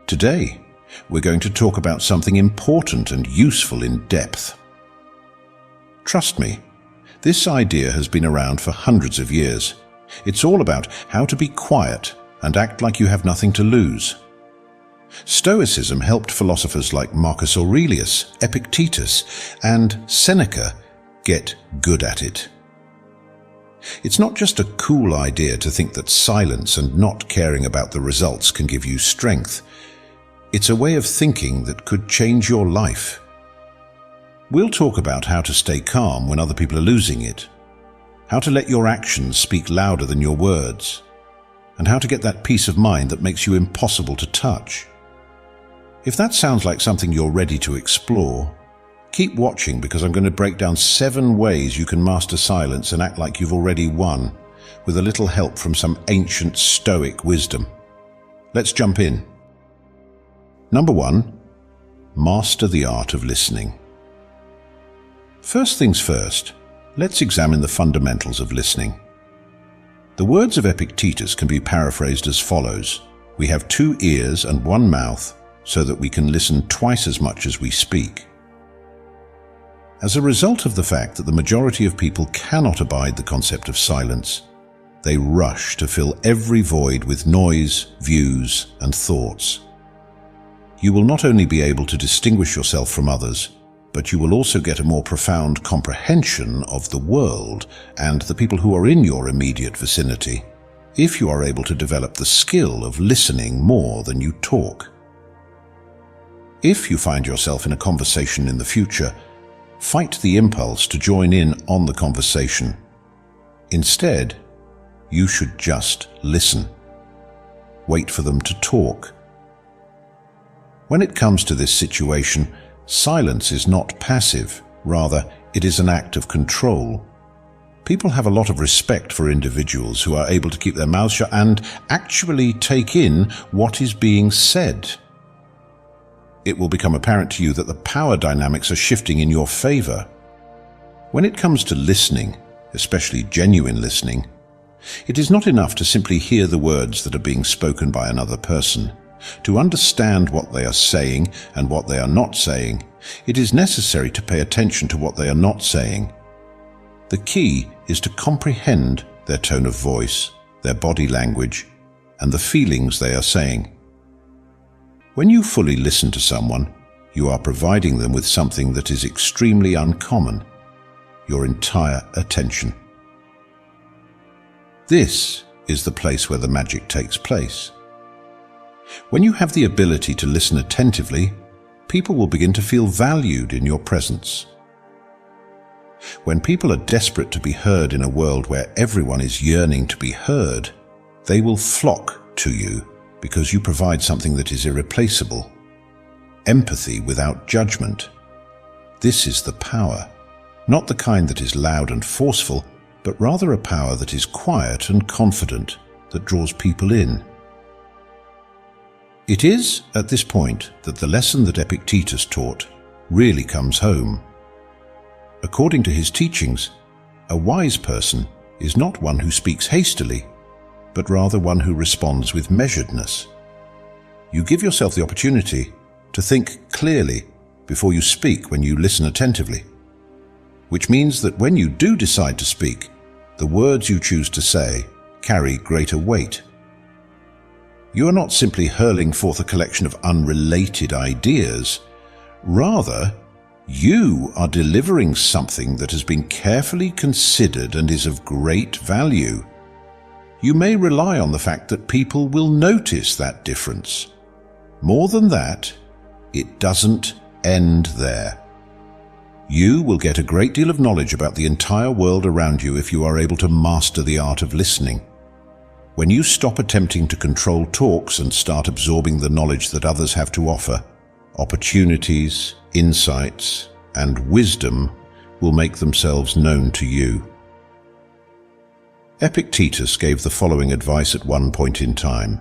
Today, we're going to talk about something important and useful in depth. Trust me, this idea has been around for hundreds of years. It's all about how to be quiet and act like you have nothing to lose. Stoicism helped philosophers like Marcus Aurelius, Epictetus, and Seneca get good at it. It's not just a cool idea to think that silence and not caring about the results can give you strength. It's a way of thinking that could change your life. We'll talk about how to stay calm when other people are losing it, how to let your actions speak louder than your words, and how to get that peace of mind that makes you impossible to touch. If that sounds like something you're ready to explore, keep watching, because I'm going to break down 7 ways you can master silence and act like you've already won, with a little help from some ancient Stoic wisdom. Let's jump in. Number 1, master the art of listening. First things first, let's examine the fundamentals of listening. The words of Epictetus can be paraphrased as follows: we have 2 ears and 1 mouth, so that we can listen twice as much as we speak. As a result of the fact that the majority of people cannot abide the concept of silence, they rush to fill every void with noise, views, and thoughts. You will not only be able to distinguish yourself from others, but you will also get a more profound comprehension of the world and the people who are in your immediate vicinity, if you are able to develop the skill of listening more than you talk. If you find yourself in a conversation in the future, fight the impulse to join in on the conversation. Instead, you should just listen. Wait for them to talk. When it comes to this situation, silence is not passive. Rather, it is an act of control. People have a lot of respect for individuals who are able to keep their mouths shut and actually take in what is being said. It will become apparent to you that the power dynamics are shifting in your favor. When it comes to listening, especially genuine listening, it is not enough to simply hear the words that are being spoken by another person. To understand what they are saying and what they are not saying, it is necessary to pay attention to what they are not saying. The key is to comprehend their tone of voice, their body language, and the feelings they are saying. When you fully listen to someone, you are providing them with something that is extremely uncommon: your entire attention. This is the place where the magic takes place. When you have the ability to listen attentively, people will begin to feel valued in your presence. When people are desperate to be heard in a world where everyone is yearning to be heard, they will flock to you because you provide something that is irreplaceable: empathy without judgment. This is the power, not the kind that is loud and forceful, but rather a power that is quiet and confident, that draws people in. It is at this point that the lesson that Epictetus taught really comes home. According to his teachings, a wise person is not one who speaks hastily, but rather one who responds with measuredness. You give yourself the opportunity to think clearly before you speak when you listen attentively, which means that when you do decide to speak, the words you choose to say carry greater weight. You are not simply hurling forth a collection of unrelated ideas. Rather, you are delivering something that has been carefully considered and is of great value. You may rely on the fact that people will notice that difference. More than that, it doesn't end there. You will get a great deal of knowledge about the entire world around you if you are able to master the art of listening. When you stop attempting to control talks and start absorbing the knowledge that others have to offer, opportunities, insights, and wisdom will make themselves known to you. Epictetus gave the following advice at one point in time: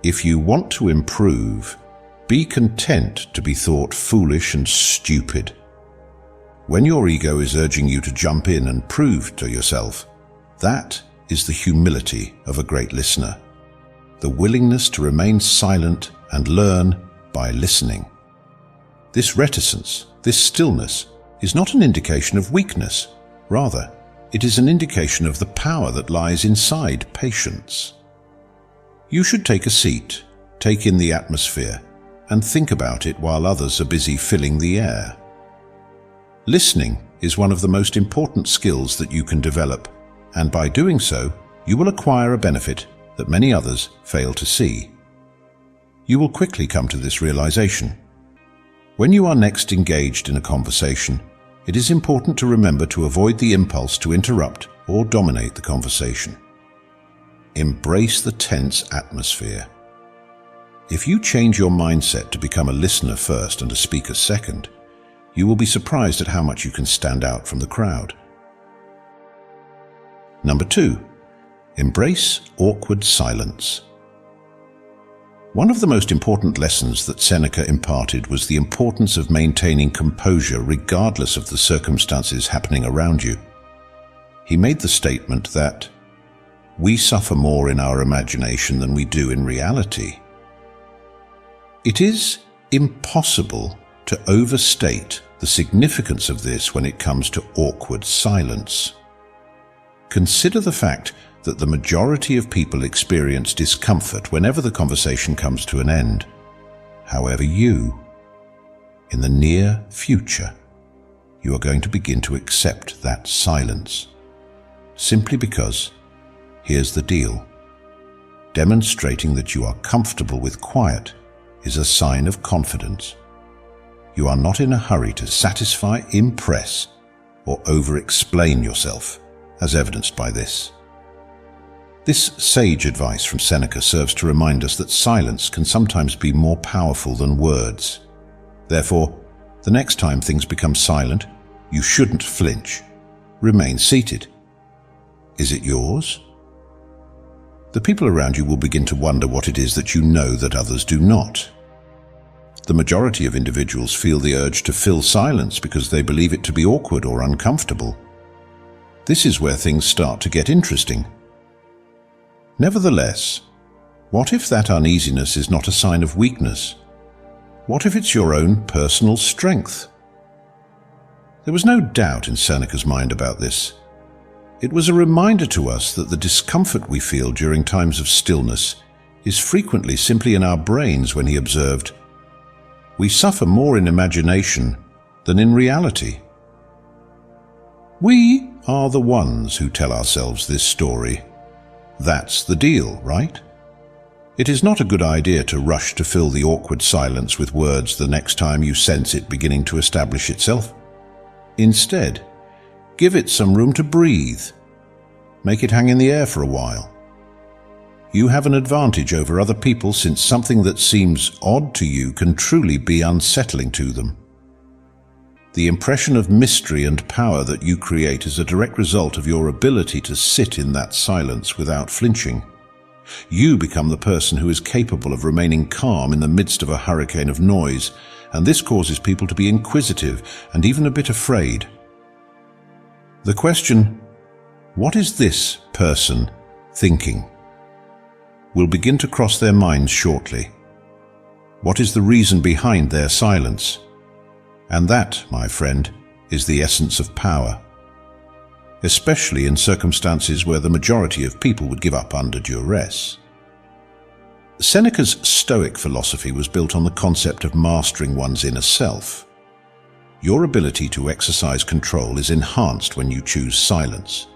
if you want to improve, be content to be thought foolish and stupid. When your ego is urging you to jump in and prove to yourself, that is the humility of a great listener. The willingness to remain silent and learn by listening. This reticence, this stillness, is not an indication of weakness. Rather, it is an indication of the power that lies inside patience. You should take a seat, take in the atmosphere, and think about it while others are busy filling the air. Listening is one of the most important skills that you can develop, and by doing so, you will acquire a benefit that many others fail to see. You will quickly come to this realization. When you are next engaged in a conversation, it is important to remember to avoid the impulse to interrupt or dominate the conversation. Embrace the tense atmosphere. If you change your mindset to become a listener first and a speaker second, you will be surprised at how much you can stand out from the crowd. Number 2, embrace awkward silence. One of the most important lessons that Seneca imparted was the importance of maintaining composure regardless of the circumstances happening around you. He made the statement that we suffer more in our imagination than we do in reality. It is impossible to overstate the significance of this when it comes to awkward silence. Consider the fact that the majority of people experience discomfort whenever the conversation comes to an end. However, you, in the near future, you are going to begin to accept that silence. Simply because, here's the deal, demonstrating that you are comfortable with quiet is a sign of confidence. You are not in a hurry to satisfy, impress, or over-explain yourself, as evidenced by this. This sage advice from Seneca serves to remind us that silence can sometimes be more powerful than words. Therefore, the next time things become silent, you shouldn't flinch. Remain seated. Is it yours? The people around you will begin to wonder what it is that you know that others do not. The majority of individuals feel the urge to fill silence because they believe it to be awkward or uncomfortable. This is where things start to get interesting. Nevertheless, what if that uneasiness is not a sign of weakness? What if it's your own personal strength? There was no doubt in Seneca's mind about this. It was a reminder to us that the discomfort we feel during times of stillness is frequently simply in our brains when he observed, "We suffer more in imagination than in reality." We are the ones who tell ourselves this story. That's the deal, right? It is not a good idea to rush to fill the awkward silence with words the next time you sense it beginning to establish itself. Instead, give it some room to breathe. Make it hang in the air for a while. You have an advantage over other people since something that seems odd to you can truly be unsettling to them. The impression of mystery and power that you create is a direct result of your ability to sit in that silence without flinching. You become the person who is capable of remaining calm in the midst of a hurricane of noise, and this causes people to be inquisitive and even a bit afraid. The question, "What is this person thinking?" will begin to cross their minds shortly. What is the reason behind their silence? And that, my friend, is the essence of power, especially in circumstances where the majority of people would give up under duress. Seneca's Stoic philosophy was built on the concept of mastering one's inner self. Your ability to exercise control is enhanced when you choose silence.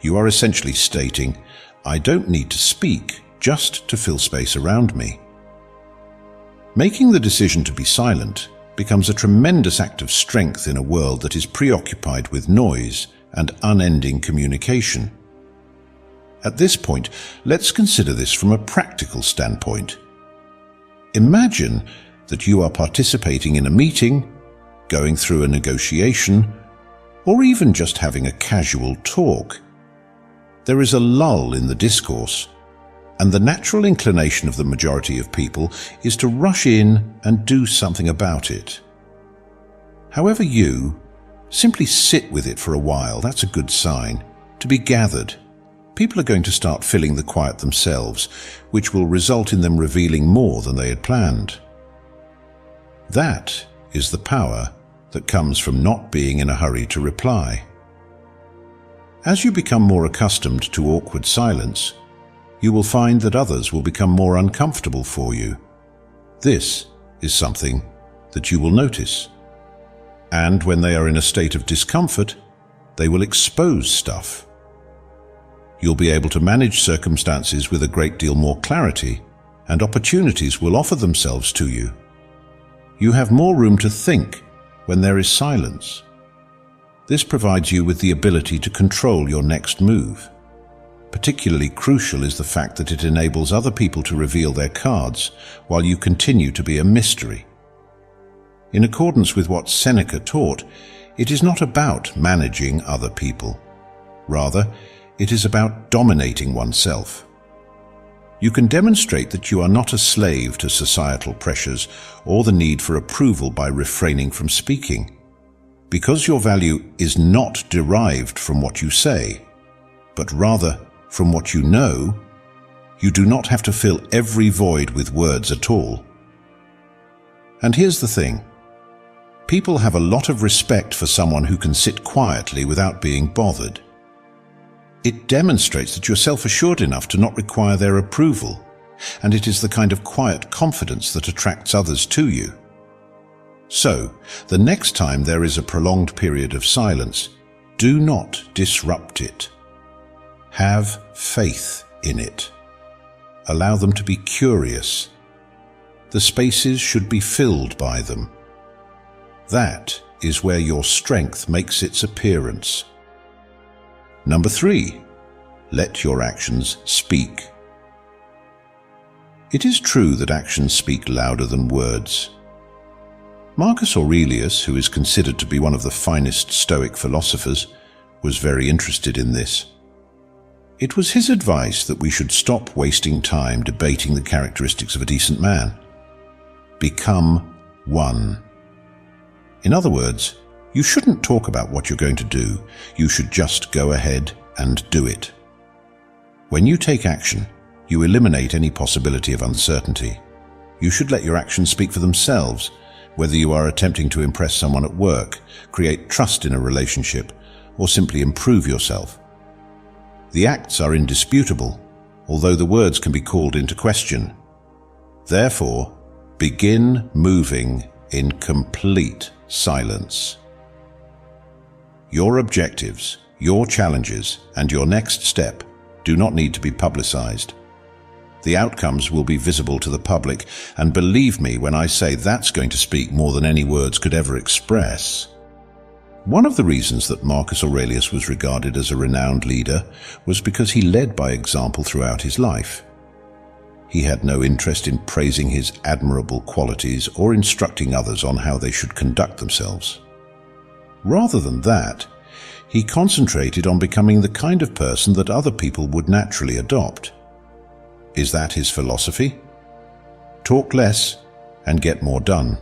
You are essentially stating, "I don't need to speak just to fill space around me." Making the decision to be silent becomes a tremendous act of strength in a world that is preoccupied with noise and unending communication. At this point, let's consider this from a practical standpoint. Imagine that you are participating in a meeting, going through a negotiation, or even just having a casual talk. There is a lull in the discourse, and the natural inclination of the majority of people is to rush in and do something about it. However, you simply sit with it for a while. That's a good sign, to be gathered. People are going to start filling the quiet themselves, which will result in them revealing more than they had planned. That is the power that comes from not being in a hurry to reply. As you become more accustomed to awkward silence, you will find that others will become more uncomfortable for you. This is something that you will notice. And when they are in a state of discomfort, they will expose stuff. You'll be able to manage circumstances with a great deal more clarity, and opportunities will offer themselves to you. You have more room to think when there is silence. This provides you with the ability to control your next move. Particularly crucial is the fact that it enables other people to reveal their cards while you continue to be a mystery. In accordance with what Seneca taught, it is not about managing other people. Rather, it is about dominating oneself. You can demonstrate that you are not a slave to societal pressures or the need for approval by refraining from speaking. Because your value is not derived from what you say, but rather from what you know, you do not have to fill every void with words at all. And here's the thing. People have a lot of respect for someone who can sit quietly without being bothered. It demonstrates that you're self-assured enough to not require their approval, and it is the kind of quiet confidence that attracts others to you. So, the next time there is a prolonged period of silence, do not disrupt it. Have faith in it. Allow them to be curious. The spaces should be filled by them. That is where your strength makes its appearance. Number 3, let your actions speak. It is true that actions speak louder than words. Marcus Aurelius, who is considered to be one of the finest Stoic philosophers, was very interested in this. It was his advice that we should stop wasting time debating the characteristics of a decent man. Become one. In other words, you shouldn't talk about what you're going to do. You should just go ahead and do it. When you take action, you eliminate any possibility of uncertainty. You should let your actions speak for themselves, whether you are attempting to impress someone at work, create trust in a relationship, or simply improve yourself. The acts are indisputable, although the words can be called into question. Therefore, begin moving in complete silence. Your objectives, your challenges, and your next step do not need to be publicized. The outcomes will be visible to the public, and believe me when I say that's going to speak more than any words could ever express. One of the reasons that Marcus Aurelius was regarded as a renowned leader was because he led by example throughout his life. He had no interest in praising his admirable qualities or instructing others on how they should conduct themselves. Rather than that, he concentrated on becoming the kind of person that other people would naturally adopt. Is that his philosophy? Talk less and get more done.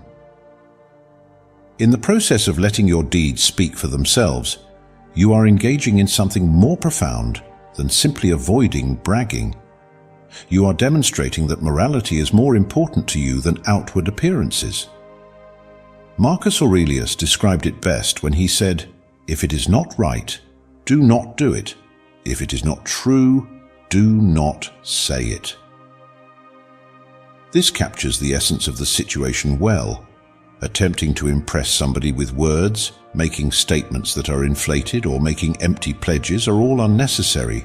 In the process of letting your deeds speak for themselves, you are engaging in something more profound than simply avoiding bragging. You are demonstrating that morality is more important to you than outward appearances. Marcus Aurelius described it best when he said, "If it is not right, do not do it. If it is not true, do not say it." This captures the essence of the situation well. Attempting to impress somebody with words, making statements that are inflated, or making empty pledges are all unnecessary.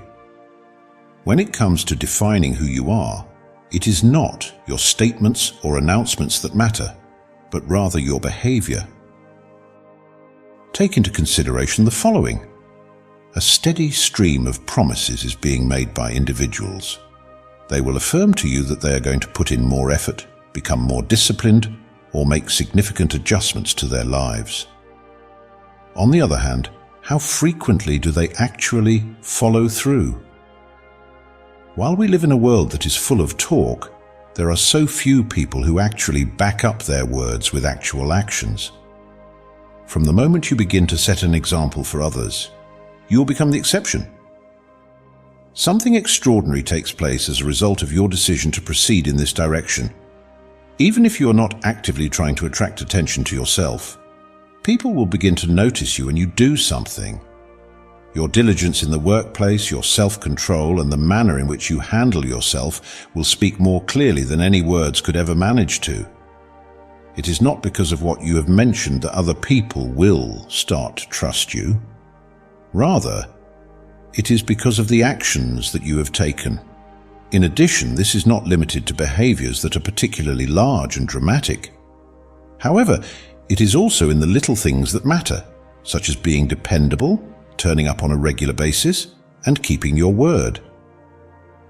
When it comes to defining who you are, it is not your statements or announcements that matter, but rather your behavior. Take into consideration the following. A steady stream of promises is being made by individuals. They will affirm to you that they are going to put in more effort, become more disciplined, or make significant adjustments to their lives. On the other hand, how frequently do they actually follow through? While we live in a world that is full of talk, there are so few people who actually back up their words with actual actions. From the moment you begin to set an example for others, you will become the exception. Something extraordinary takes place as a result of your decision to proceed in this direction. Even if you are not actively trying to attract attention to yourself, people will begin to notice you when you do something. Your diligence in the workplace, your self-control, and the manner in which you handle yourself will speak more clearly than any words could ever manage to. It is not because of what you have mentioned that other people will start to trust you. Rather, it is because of the actions that you have taken. In addition, this is not limited to behaviors that are particularly large and dramatic. However, it is also in the little things that matter, such as being dependable, turning up on a regular basis, and keeping your word.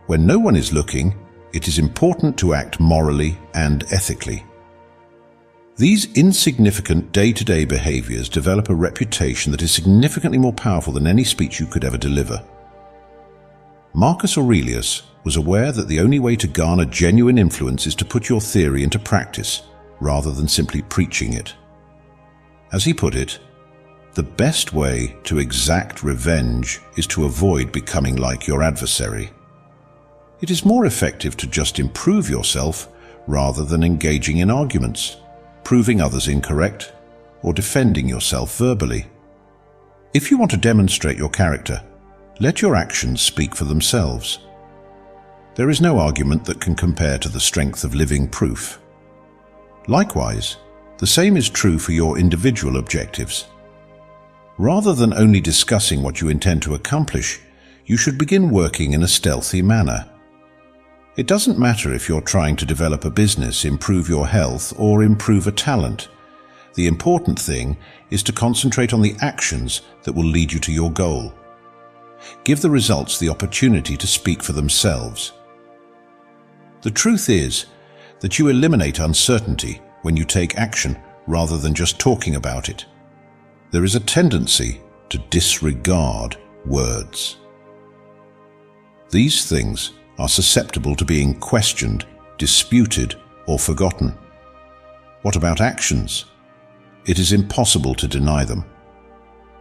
When no one is looking, it is important to act morally and ethically. These insignificant day-to-day behaviors develop a reputation that is significantly more powerful than any speech you could ever deliver. Marcus Aurelius was aware that the only way to garner genuine influence is to put your theory into practice, rather than simply preaching it. As he put it, the best way to exact revenge is to avoid becoming like your adversary. It is more effective to just improve yourself rather than engaging in arguments, proving others incorrect, or defending yourself verbally. If you want to demonstrate your character, let your actions speak for themselves. There is no argument that can compare to the strength of living proof. Likewise, the same is true for your individual objectives. Rather than only discussing what you intend to accomplish, you should begin working in a stealthy manner. It doesn't matter if you're trying to develop a business, improve your health, or improve a talent. The important thing is to concentrate on the actions that will lead you to your goal. Give the results the opportunity to speak for themselves. The truth is that you eliminate uncertainty when you take action rather than just talking about it. There is a tendency to disregard words. These things are susceptible to being questioned, disputed, or forgotten. What about actions? It is impossible to deny them.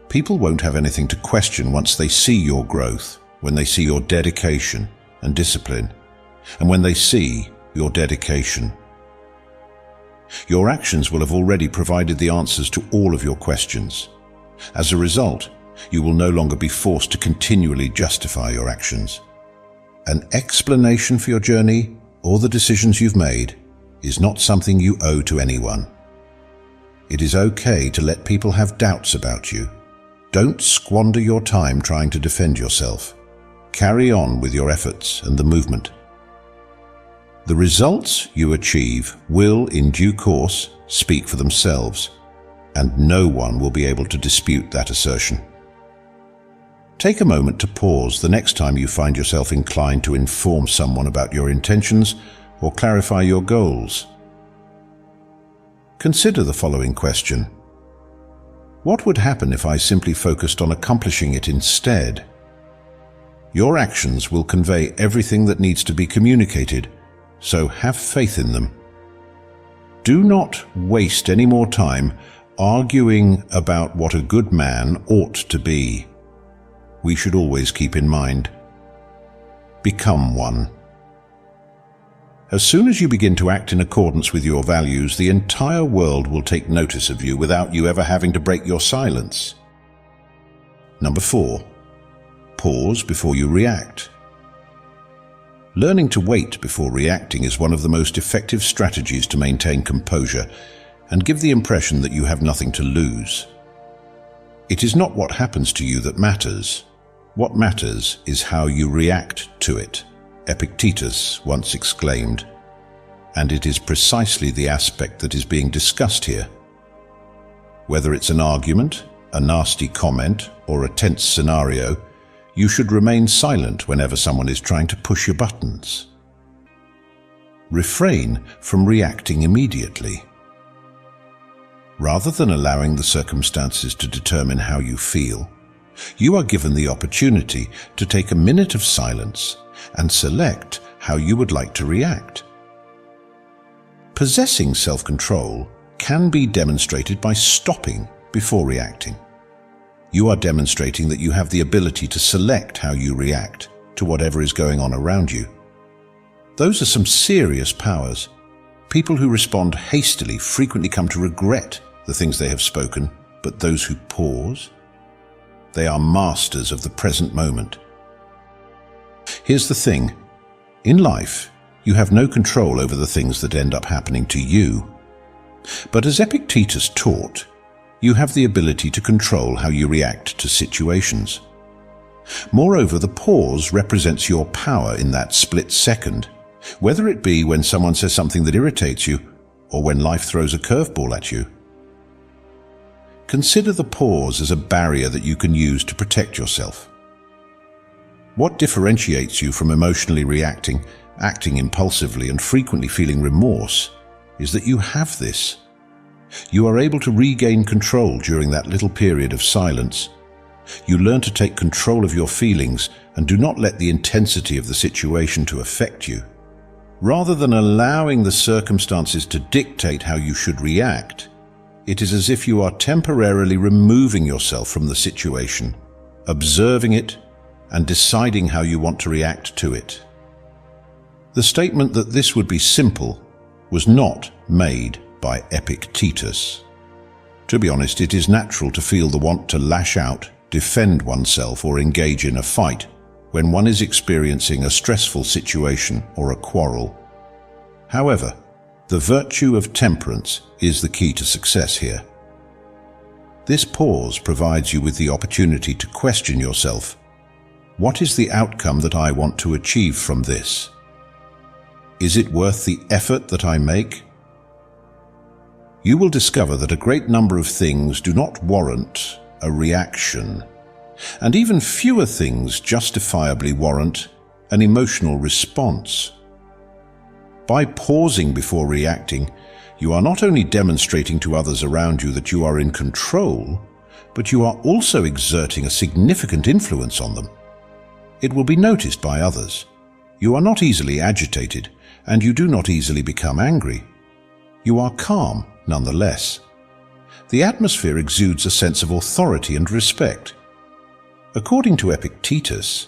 People won't have anything to question once they see your growth, when they see your dedication and discipline, and when they see your dedication. Your actions will have already provided the answers to all of your questions. As a result, you will no longer be forced to continually justify your actions. An explanation for your journey or the decisions you've made is not something you owe to anyone. It is okay to let people have doubts about you. Don't squander your time trying to defend yourself. Carry on with your efforts and the movement. The results you achieve will, in due course, speak for themselves, and no one will be able to dispute that assertion. Take a moment to pause the next time you find yourself inclined to inform someone about your intentions or clarify your goals. Consider the following question. What would happen if I simply focused on accomplishing it instead? Your actions will convey everything that needs to be communicated, so have faith in them. Do not waste any more time arguing about what a good man ought to be. We should always keep in mind, become one. As soon as you begin to act in accordance with your values, the entire world will take notice of you without you ever having to break your silence. Number 4, pause before you react. Learning to wait before reacting is one of the most effective strategies to maintain composure and give the impression that you have nothing to lose. It is not what happens to you that matters. What matters is how you react to it, Epictetus once exclaimed, and it is precisely the aspect that is being discussed here. Whether it's an argument, a nasty comment, or a tense scenario, you should remain silent whenever someone is trying to push your buttons. Refrain from reacting immediately. Rather than allowing the circumstances to determine how you feel, you are given the opportunity to take a minute of silence and select how you would like to react. Possessing self-control can be demonstrated by stopping before reacting. You are demonstrating that you have the ability to select how you react, to whatever is going on around you. Those are some serious powers. People who respond hastily frequently come to regret the things they have spoken, but those who pause, they are masters of the present moment. Here's the thing. In life, you have no control over the things that end up happening to you. But as Epictetus taught, you have the ability to control how you react to situations. Moreover, the pause represents your power in that split second, whether it be when someone says something that irritates you or when life throws a curveball at you. Consider the pause as a barrier that you can use to protect yourself. What differentiates you from emotionally reacting, acting impulsively, and frequently feeling remorse is that you have this. You are able to regain control during that little period of silence. You learn to take control of your feelings and do not let the intensity of the situation to affect you. Rather than allowing the circumstances to dictate how you should react, it is as if you are temporarily removing yourself from the situation, observing it, and deciding how you want to react to it. The statement that this would be simple was not made by Epictetus. To be honest, it is natural to feel the want to lash out, defend oneself, or engage in a fight when one is experiencing a stressful situation or a quarrel. However, the virtue of temperance is the key to success here. This pause provides you with the opportunity to question yourself. What is the outcome that I want to achieve from this? Is it worth the effort that I make? You will discover that a great number of things do not warrant a reaction, and even fewer things justifiably warrant an emotional response. By pausing before reacting, you are not only demonstrating to others around you that you are in control, but you are also exerting a significant influence on them. It will be noticed by others. You are not easily agitated, and you do not easily become angry. You are calm, nonetheless. The atmosphere exudes a sense of authority and respect. According to Epictetus,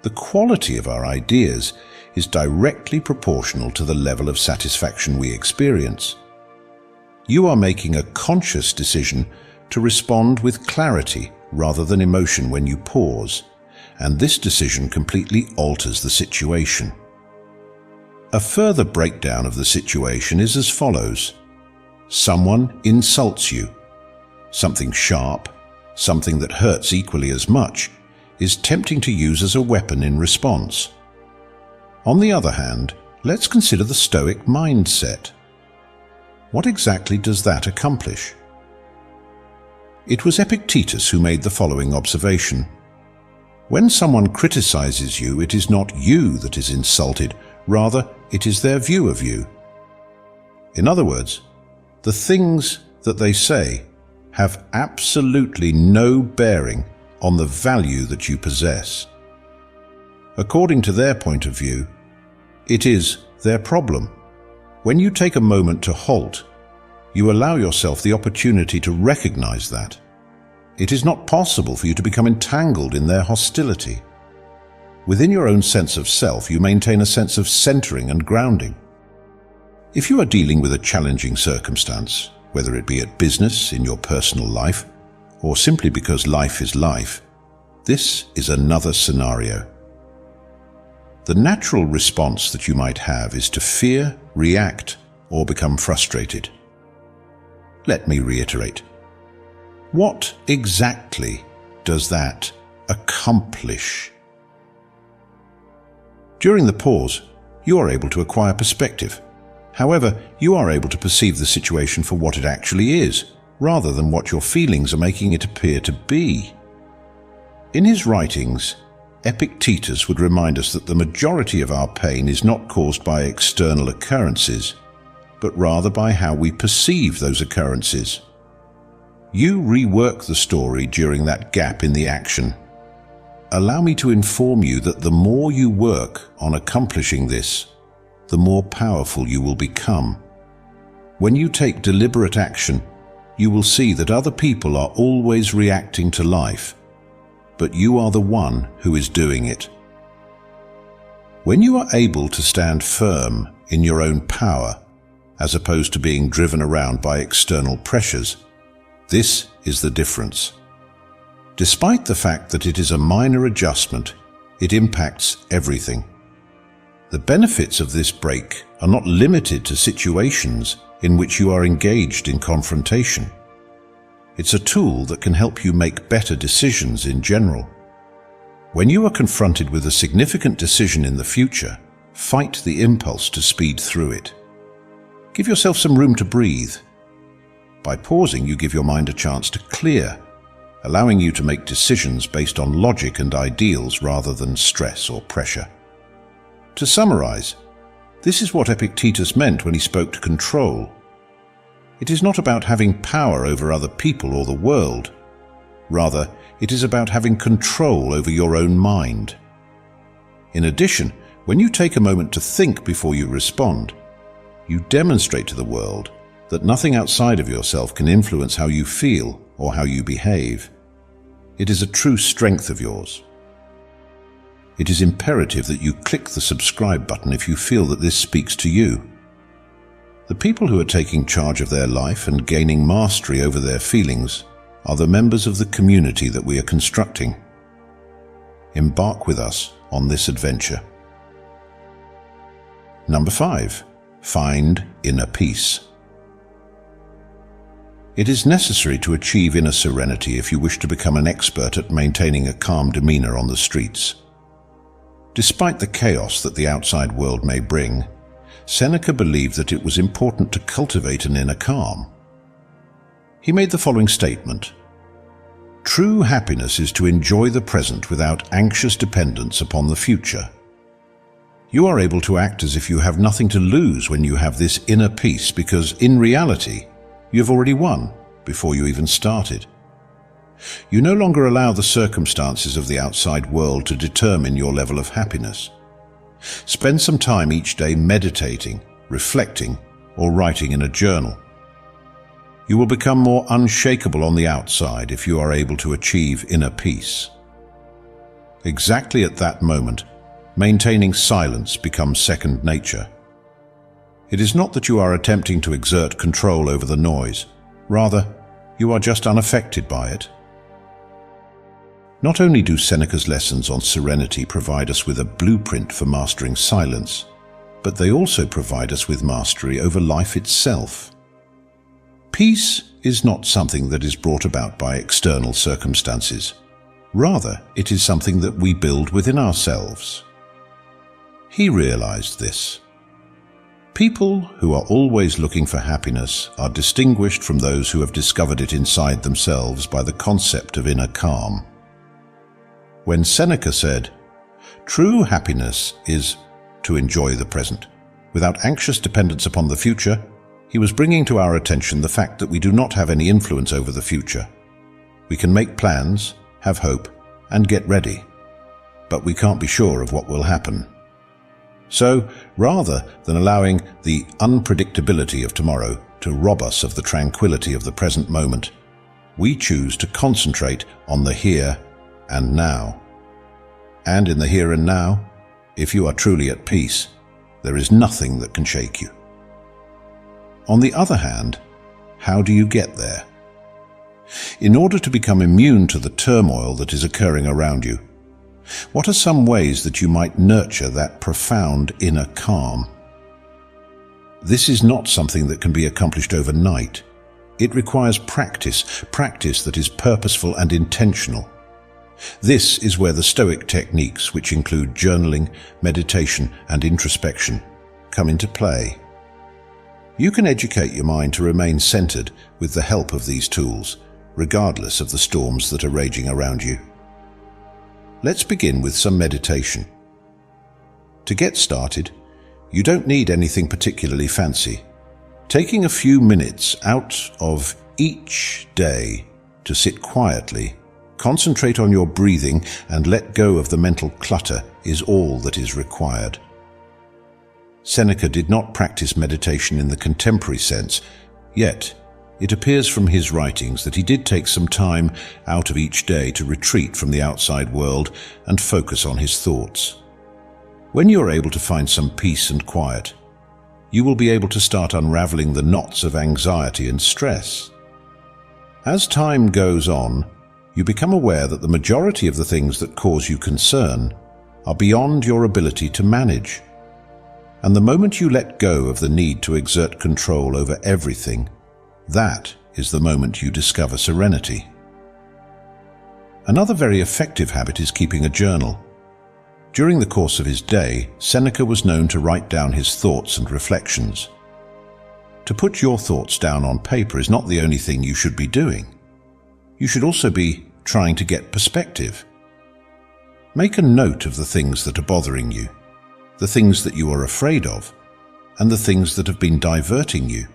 the quality of our ideas is directly proportional to the level of satisfaction we experience. You are making a conscious decision to respond with clarity rather than emotion when you pause, and this decision completely alters the situation. A further breakdown of the situation is as follows. Someone insults you. Something sharp, something that hurts equally as much, is tempting to use as a weapon in response. On the other hand, let's consider the Stoic mindset. What exactly does that accomplish? It was Epictetus who made the following observation. When someone criticizes you, it is not you that is insulted, rather it is their view of you. In other words, the things that they say have absolutely no bearing on the value that you possess. According to their point of view, it is their problem. When you take a moment to halt, you allow yourself the opportunity to recognize that. It is not possible for you to become entangled in their hostility. Within your own sense of self, you maintain a sense of centering and grounding. If you are dealing with a challenging circumstance, whether it be at business, in your personal life, or simply because life is life, this is another scenario. The natural response that you might have is to fear, react, or become frustrated. Let me reiterate. What exactly does that accomplish? During the pause, you are able to acquire perspective. However, you are able to perceive the situation for what it actually is, rather than what your feelings are making it appear to be. In his writings, Epictetus would remind us that the majority of our pain is not caused by external occurrences, but rather by how we perceive those occurrences. You rework the story during that gap in the action. Allow me to inform you that the more you work on accomplishing this, the more powerful you will become. When you take deliberate action, you will see that other people are always reacting to life, but you are the one who is doing it. When you are able to stand firm in your own power, as opposed to being driven around by external pressures, this is the difference. Despite the fact that it is a minor adjustment, it impacts everything. The benefits of this break are not limited to situations in which you are engaged in confrontation. It's a tool that can help you make better decisions in general. When you are confronted with a significant decision in the future, fight the impulse to speed through it. Give yourself some room to breathe. By pausing, you give your mind a chance to clear, allowing you to make decisions based on logic and ideals rather than stress or pressure. To summarize, this is what Epictetus meant when he spoke to control. It is not about having power over other people or the world. Rather, it is about having control over your own mind. In addition, when you take a moment to think before you respond, you demonstrate to the world that nothing outside of yourself can influence how you feel or how you behave. It is a true strength of yours. It is imperative that you click the subscribe button if you feel that this speaks to you. The people who are taking charge of their life and gaining mastery over their feelings are the members of the community that we are constructing. Embark with us on this adventure. Number 5. Find inner peace. It is necessary to achieve inner serenity if you wish to become an expert at maintaining a calm demeanor on the streets. Despite the chaos that the outside world may bring, Seneca believed that it was important to cultivate an inner calm. He made the following statement: "True happiness is to enjoy the present without anxious dependence upon the future." You are able to act as if you have nothing to lose when you have this inner peace, because in reality, you have already won before you even started. You no longer allow the circumstances of the outside world to determine your level of happiness. Spend some time each day meditating, reflecting, or writing in a journal. You will become more unshakable on the outside if you are able to achieve inner peace. Exactly at that moment, maintaining silence becomes second nature. It is not that you are attempting to exert control over the noise. Rather, you are just unaffected by it. Not only do Seneca's lessons on serenity provide us with a blueprint for mastering silence, but they also provide us with mastery over life itself. Peace is not something that is brought about by external circumstances. Rather, it is something that we build within ourselves. He realized this. People who are always looking for happiness are distinguished from those who have discovered it inside themselves by the concept of inner calm. When Seneca said, "True happiness is to enjoy the present, without anxious dependence upon the future," he was bringing to our attention the fact that we do not have any influence over the future. We can make plans, have hope, and get ready, but we can't be sure of what will happen. So, rather than allowing the unpredictability of tomorrow to rob us of the tranquility of the present moment, we choose to concentrate on the here and now. And in the here and now, if you are truly at peace, there is nothing that can shake you. On the other hand, how do you get there? In order to become immune to the turmoil that is occurring around you, what are some ways that you might nurture that profound inner calm? This is not something that can be accomplished overnight. It requires practice that is purposeful and intentional. This is where the Stoic techniques, which include journaling, meditation, and introspection, come into play. You can educate your mind to remain centered with the help of these tools, regardless of the storms that are raging around you. Let's begin with some meditation. To get started, you don't need anything particularly fancy. Taking a few minutes out of each day to sit quietly, concentrate on your breathing, and let go of the mental clutter is all that is required. Seneca did not practice meditation in the contemporary sense, yet it appears from his writings that he did take some time out of each day to retreat from the outside world and focus on his thoughts. When you are able to find some peace and quiet, you will be able to start unraveling the knots of anxiety and stress. As time goes on, you become aware that the majority of the things that cause you concern are beyond your ability to manage. And the moment you let go of the need to exert control over everything, that is the moment you discover serenity. Another very effective habit is keeping a journal. During the course of his day, Seneca was known to write down his thoughts and reflections. To put your thoughts down on paper is not the only thing you should be doing. You should also be trying to get perspective. Make a note of the things that are bothering you, the things that you are afraid of, and the things that have been diverting you.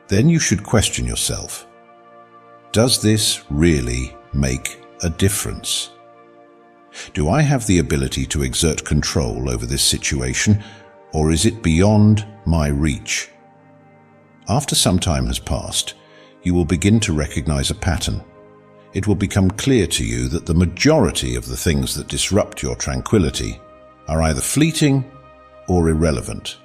Then you should question yourself. Does this really make a difference? Do I have the ability to exert control over this situation, or is it beyond my reach? After some time has passed, you will begin to recognize a pattern. It will become clear to you that the majority of the things that disrupt your tranquility are either fleeting or irrelevant.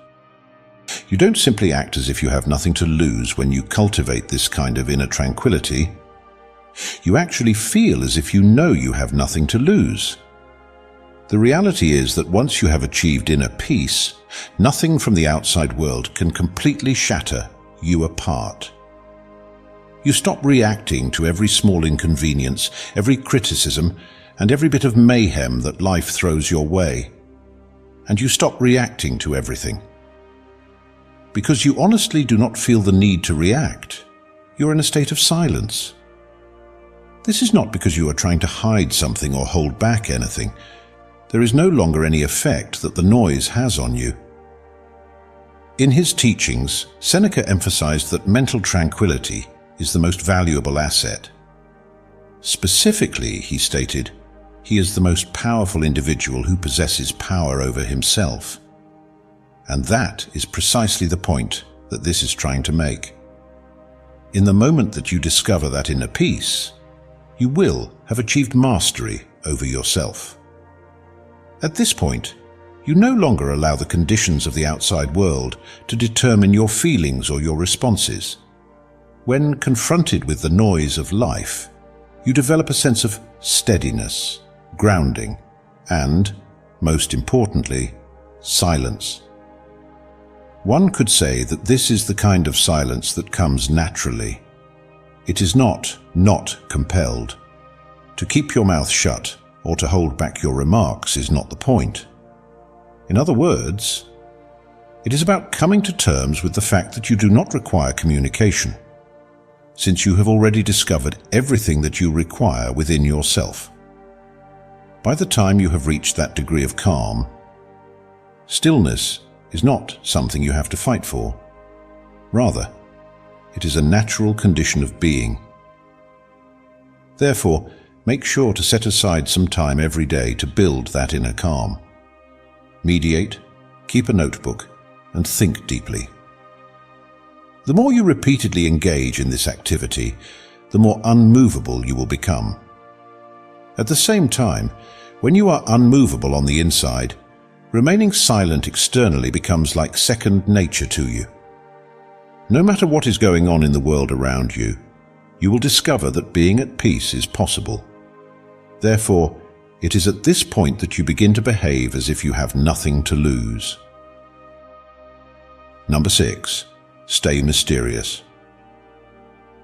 You don't simply act as if you have nothing to lose when you cultivate this kind of inner tranquility. You actually feel as if you know you have nothing to lose. The reality is that once you have achieved inner peace, nothing from the outside world can completely shatter you apart. You stop reacting to every small inconvenience, every criticism, and every bit of mayhem that life throws your way. And you stop reacting to everything. Because you honestly do not feel the need to react. You're in a state of silence. This is not because you are trying to hide something or hold back anything. There is no longer any effect that the noise has on you. In his teachings, Seneca emphasized that mental tranquility is the most valuable asset. Specifically, he stated, he is the most powerful individual who possesses power over himself. And that is precisely the point that this is trying to make. In the moment that you discover that inner peace, you will have achieved mastery over yourself. At this point, you no longer allow the conditions of the outside world to determine your feelings or your responses. When confronted with the noise of life, you develop a sense of steadiness, grounding, and, most importantly, silence. One could say that this is the kind of silence that comes naturally. It is not compelled. To keep your mouth shut or to hold back your remarks is not the point. In other words, it is about coming to terms with the fact that you do not require communication, since you have already discovered everything that you require within yourself. By the time you have reached that degree of calm, stillness is not something you have to fight for. Rather, it is a natural condition of being. Therefore, make sure to set aside some time every day to build that inner calm. Meditate, keep a notebook, and think deeply. The more you repeatedly engage in this activity, the more unmovable you will become. At the same time, when you are unmovable on the inside, remaining silent externally becomes like second nature to you. No matter what is going on in the world around you, you will discover that being at peace is possible. Therefore, it is at this point that you begin to behave as if you have nothing to lose. Number 6. Stay mysterious.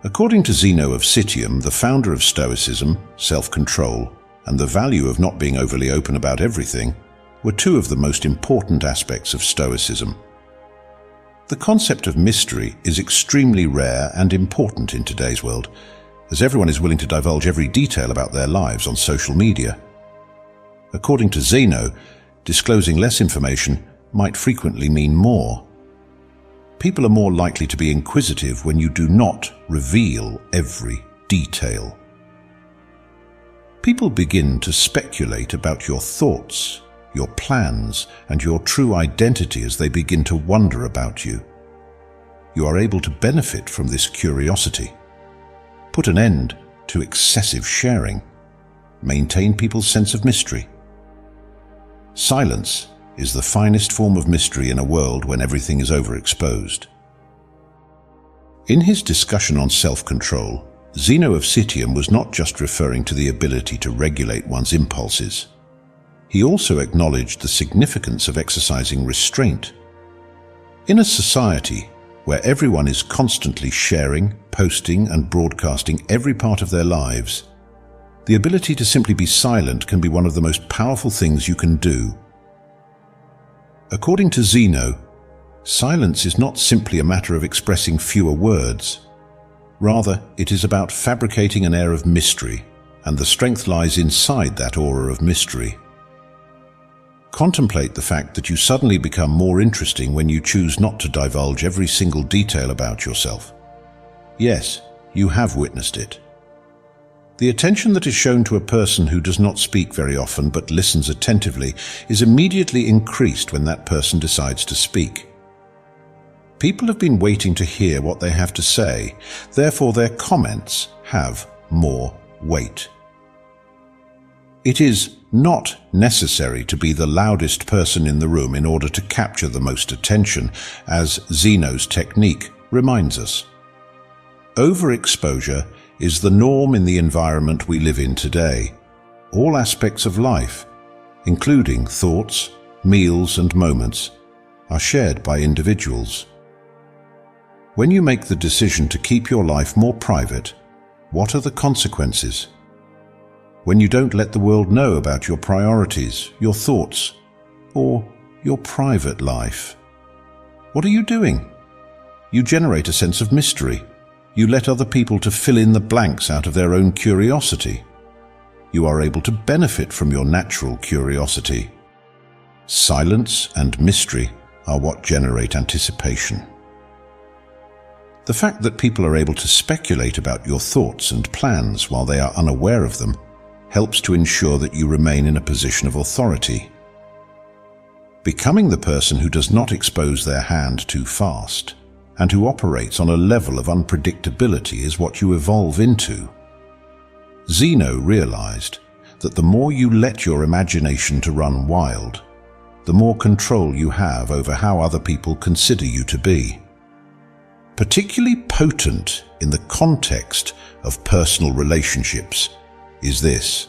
According to Zeno of Citium, the founder of Stoicism, self-control, and the value of not being overly open about everything were two of the most important aspects of Stoicism. The concept of mystery is extremely rare and important in today's world, as everyone is willing to divulge every detail about their lives on social media. According to Zeno, disclosing less information might frequently mean more. People are more likely to be inquisitive when you do not reveal every detail. People begin to speculate about your thoughts, your plans, and your true identity as they begin to wonder about you. You are able to benefit from this curiosity. Put an end to excessive sharing. Maintain people's sense of mystery. Silence is the finest form of mystery in a world when everything is overexposed. In his discussion on self-control, Zeno of Citium was not just referring to the ability to regulate one's impulses. He also acknowledged the significance of exercising restraint. In a society where everyone is constantly sharing, posting, and broadcasting every part of their lives, the ability to simply be silent can be one of the most powerful things you can do. According to Zeno, silence is not simply a matter of expressing fewer words. Rather, it is about fabricating an air of mystery, and the strength lies inside that aura of mystery. Contemplate the fact that you suddenly become more interesting when you choose not to divulge every single detail about yourself. Yes, you have witnessed it. The attention that is shown to a person who does not speak very often but listens attentively is immediately increased when that person decides to speak. People have been waiting to hear what they have to say, therefore their comments have more weight. It is not necessary to be the loudest person in the room in order to capture the most attention, as Zeno's technique reminds us. Overexposure is the norm in the environment we live in today. All aspects of life, including thoughts, meals, and moments, are shared by individuals. When you make the decision to keep your life more private, what are the consequences? When you don't let the world know about your priorities, your thoughts, or your private life, what are you doing? You generate a sense of mystery. You let other people to fill in the blanks out of their own curiosity. You are able to benefit from your natural curiosity. Silence and mystery are what generate anticipation. The fact that people are able to speculate about your thoughts and plans while they are unaware of them helps to ensure that you remain in a position of authority. Becoming the person who does not expose their hand too fast and who operates on a level of unpredictability is what you evolve into. Zeno realized that the more you let your imagination to run wild, the more control you have over how other people consider you to be. Particularly potent in the context of personal relationships is this.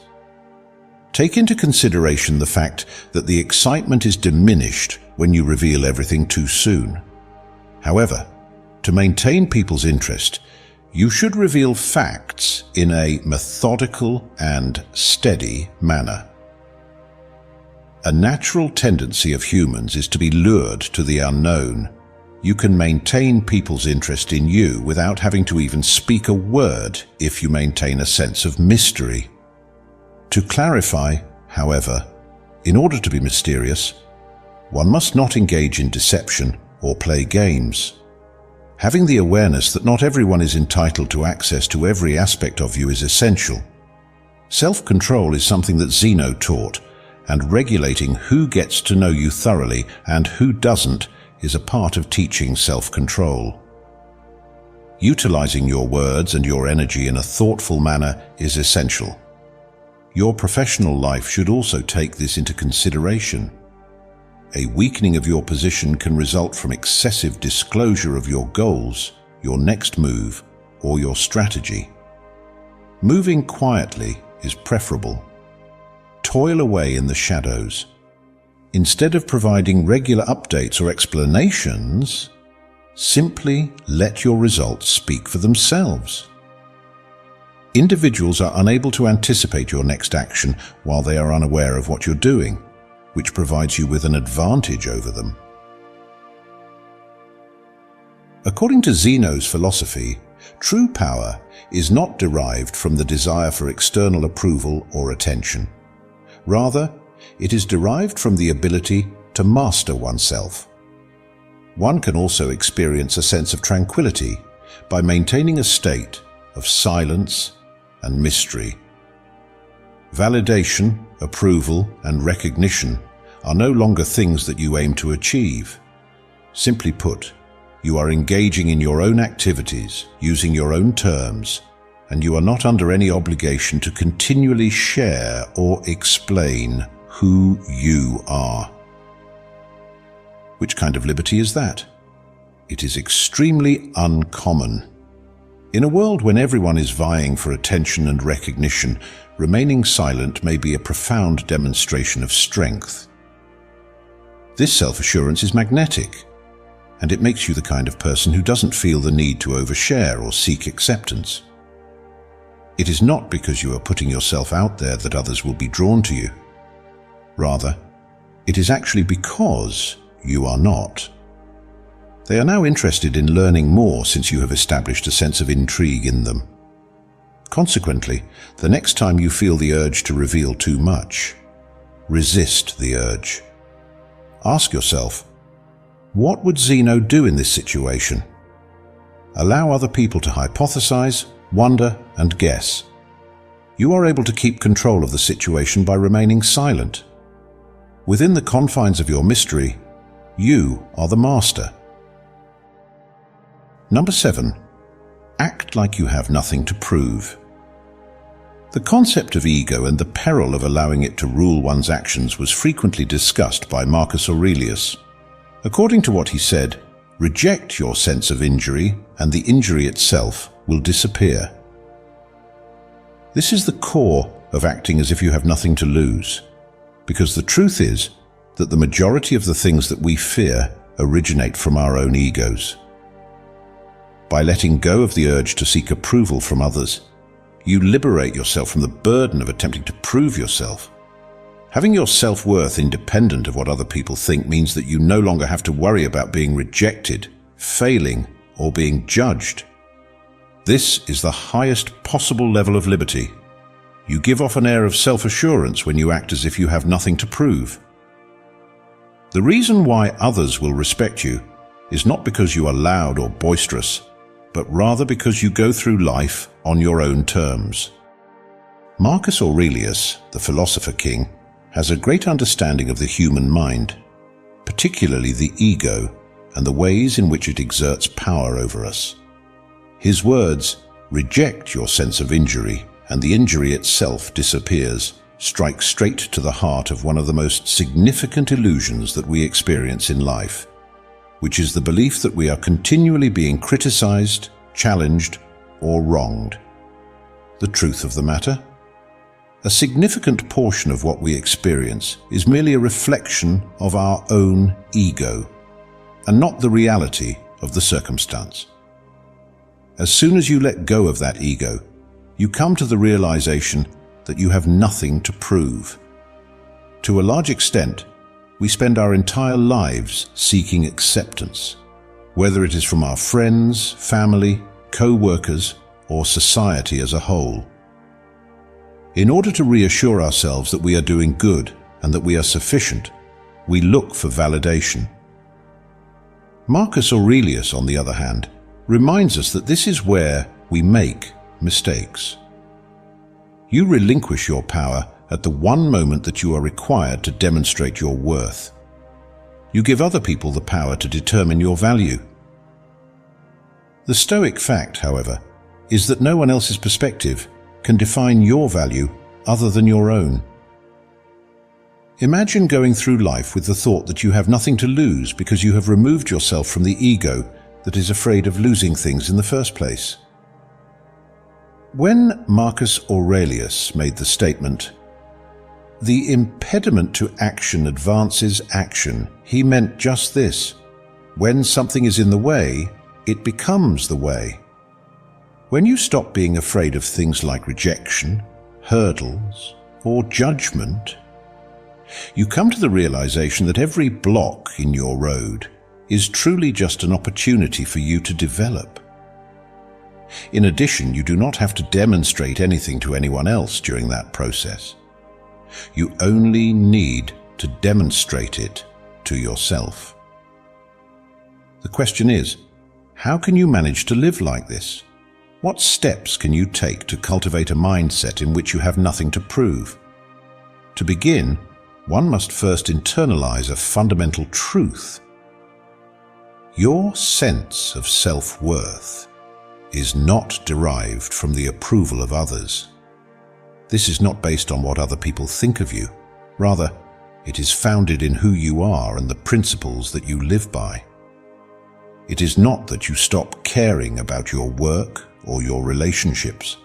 Take into consideration the fact that the excitement is diminished when you reveal everything too soon. However, to maintain people's interest, you should reveal facts in a methodical and steady manner. A natural tendency of humans is to be lured to the unknown. You can maintain people's interest in you without having to even speak a word if you maintain a sense of mystery. To clarify, however, in order to be mysterious, one must not engage in deception or play games. Having the awareness that not everyone is entitled to access to every aspect of you is essential. Self-control is something that Zeno taught, and regulating who gets to know you thoroughly and who doesn't is a part of teaching self-control. Utilizing your words and your energy in a thoughtful manner is essential. Your professional life should also take this into consideration. A weakening of your position can result from excessive disclosure of your goals, your next move, or your strategy. Moving quietly is preferable. Toil away in the shadows. Instead of providing regular updates or explanations, simply let your results speak for themselves. Individuals are unable to anticipate your next action while they are unaware of what you're doing, which provides you with an advantage over them. According to Zeno's philosophy, true power is not derived from the desire for external approval or attention. Rather, it is derived from the ability to master oneself. One can also experience a sense of tranquility by maintaining a state of silence and mystery. Validation, approval, and recognition are no longer things that you aim to achieve. Simply put, you are engaging in your own activities, using your own terms, and you are not under any obligation to continually share or explain who you are. Which kind of liberty is that? It is extremely uncommon. In a world when everyone is vying for attention and recognition, remaining silent may be a profound demonstration of strength. This self-assurance is magnetic, and it makes you the kind of person who doesn't feel the need to overshare or seek acceptance. It is not because you are putting yourself out there that others will be drawn to you. Rather, it is actually because you are not. They are now interested in learning more since you have established a sense of intrigue in them. Consequently, the next time you feel the urge to reveal too much, resist the urge. Ask yourself, what would Zeno do in this situation? Allow other people to hypothesize, wonder, and guess. You are able to keep control of the situation by remaining silent. Within the confines of your mystery, you are the master. Number 7. Act like you have nothing to prove. The concept of ego and the peril of allowing it to rule one's actions was frequently discussed by Marcus Aurelius. According to what he said, reject your sense of injury and the injury itself will disappear. This is the core of acting as if you have nothing to lose, because the truth is that the majority of the things that we fear originate from our own egos. By letting go of the urge to seek approval from others, you liberate yourself from the burden of attempting to prove yourself. Having your self-worth independent of what other people think means that you no longer have to worry about being rejected, failing, or being judged. This is the highest possible level of liberty. You give off an air of self-assurance when you act as if you have nothing to prove. The reason why others will respect you is not because you are loud or boisterous, but rather because you go through life on your own terms. Marcus Aurelius, the philosopher king, has a great understanding of the human mind, particularly the ego and the ways in which it exerts power over us. His words, "Reject your sense of injury, and the injury itself disappears," strike straight to the heart of one of the most significant illusions that we experience in life, which is the belief that we are continually being criticized, challenged, or wronged. The truth of the matter? A significant portion of what we experience is merely a reflection of our own ego, and not the reality of the circumstance. As soon as you let go of that ego, you come to the realization that you have nothing to prove. To a large extent, we spend our entire lives seeking acceptance, whether it is from our friends, family, co-workers, or society as a whole. In order to reassure ourselves that we are doing good and that we are sufficient, we look for validation. Marcus Aurelius, on the other hand, reminds us that this is where we make mistakes. You relinquish your power at the one moment that you are required to demonstrate your worth. You give other people the power to determine your value. The Stoic fact, however, is that no one else's perspective can define your value other than your own. Imagine going through life with the thought that you have nothing to lose because you have removed yourself from the ego that is afraid of losing things in the first place. When Marcus Aurelius made the statement, "The impediment to action advances action," he meant just this: when something is in the way, it becomes the way. When you stop being afraid of things like rejection, hurdles, or judgment, you come to the realization that every block in your road is truly just an opportunity for you to develop. In addition, you do not have to demonstrate anything to anyone else during that process. You only need to demonstrate it to yourself. The question is, how can you manage to live like this? What steps can you take to cultivate a mindset in which you have nothing to prove? To begin, one must first internalize a fundamental truth. Your sense of self-worth is not derived from the approval of others. This is not based on what other people think of you. Rather, It is founded in who you are and the principles that you live by. It is not that you stop caring about your work or your relationships.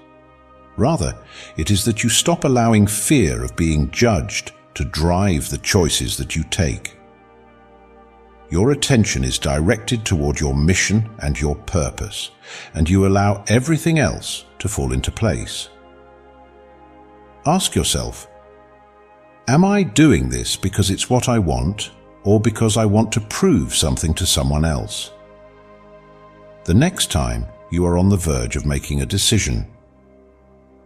Rather, it is that you stop allowing fear of being judged to drive the choices that you take. Your attention is directed toward your mission and your purpose, and you allow everything else to fall into place. Ask yourself, am I doing this because it's what I want, or because I want to prove something to someone else? The next time you are on the verge of making a decision,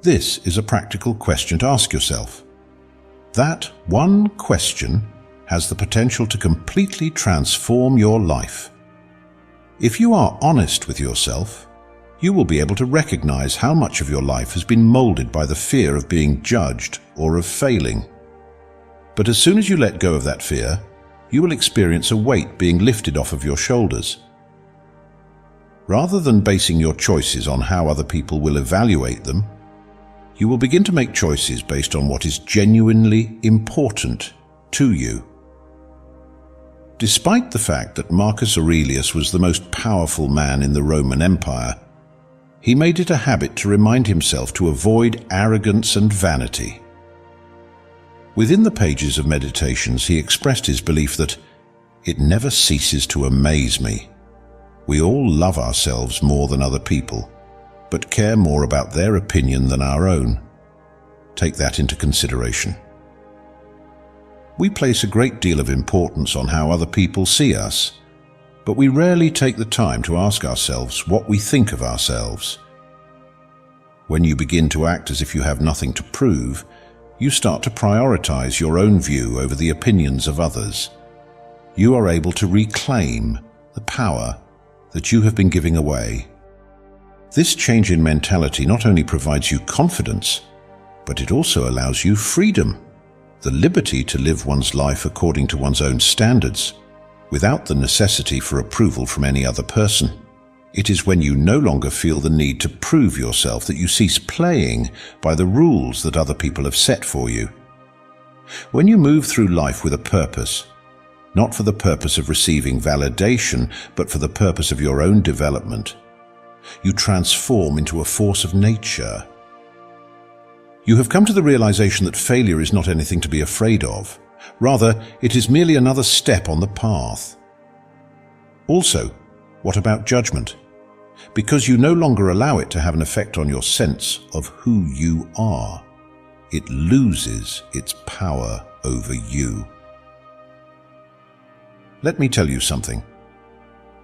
this is a practical question to ask yourself. That one question has the potential to completely transform your life. If you are honest with yourself, you will be able to recognize how much of your life has been molded by the fear of being judged or of failing. But as soon as you let go of that fear, you will experience a weight being lifted off of your shoulders. Rather than basing your choices on how other people will evaluate them, you will begin to make choices based on what is genuinely important to you. Despite the fact that Marcus Aurelius was the most powerful man in the Roman Empire, he made it a habit to remind himself to avoid arrogance and vanity. Within the pages of Meditations, he expressed his belief that it never ceases to amaze me. We all love ourselves more than other people, but care more about their opinion than our own. Take that into consideration. We place a great deal of importance on how other people see us, but we rarely take the time to ask ourselves what we think of ourselves. When you begin to act as if you have nothing to prove, you start to prioritize your own view over the opinions of others. You are able to reclaim the power that you have been giving away. This change in mentality not only provides you confidence, but it also allows you freedom, the liberty to live one's life according to one's own standards, without the necessity for approval from any other person. It is when you no longer feel the need to prove yourself that you cease playing by the rules that other people have set for you. When you move through life with a purpose, not for the purpose of receiving validation, but for the purpose of your own development, you transform into a force of nature. You have come to the realization that failure is not anything to be afraid of. Rather, it is merely another step on the path. Also, what about judgment? Because you no longer allow it to have an effect on your sense of who you are, it loses its power over you. Let me tell you something.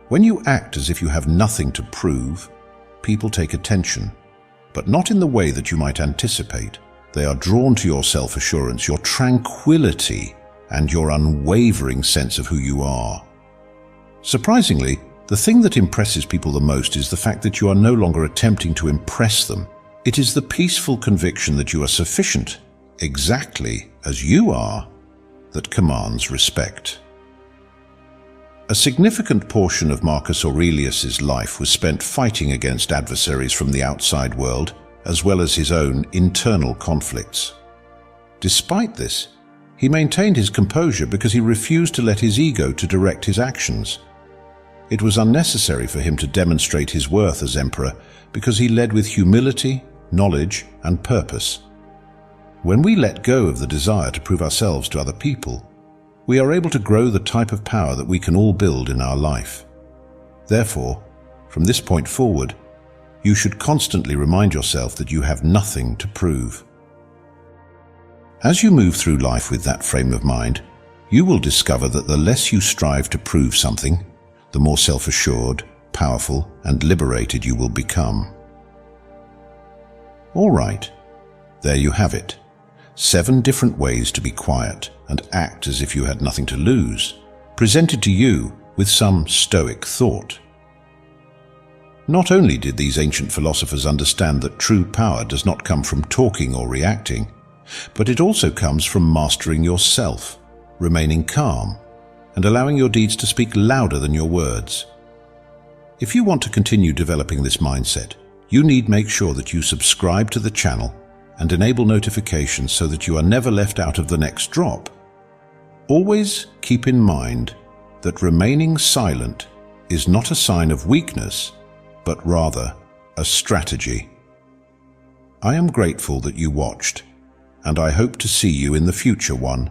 When you act as if you have nothing to prove, people take attention, but not in the way that you might anticipate. They are drawn to your self-assurance, your tranquility, and your unwavering sense of who you are. Surprisingly, the thing that impresses people the most is the fact that you are no longer attempting to impress them. It is the peaceful conviction that you are sufficient, exactly as you are, that commands respect. A significant portion of Marcus Aurelius's life was spent fighting against adversaries from the outside world, as well as his own internal conflicts. Despite this, he maintained his composure because he refused to let his ego to direct his actions. It was unnecessary for him to demonstrate his worth as emperor because he led with humility, knowledge, and purpose. When we let go of the desire to prove ourselves to other people, we are able to grow the type of power that we can all build in our life. Therefore, from this point forward, you should constantly remind yourself that you have nothing to prove. As you move through life with that frame of mind, you will discover that the less you strive to prove something, the more self-assured, powerful, and liberated you will become. All right, there you have it. 7 different ways to be quiet and act as if you had nothing to lose, presented to you with some Stoic thought. Not only did these ancient philosophers understand that true power does not come from talking or reacting, but it also comes from mastering yourself, remaining calm, and allowing your deeds to speak louder than your words. If you want to continue developing this mindset, you need make sure that you subscribe to the channel and enable notifications so that you are never left out of the next drop. Always keep in mind that remaining silent is not a sign of weakness, but rather a strategy. I am grateful that you watched, and I hope to see you in the future one.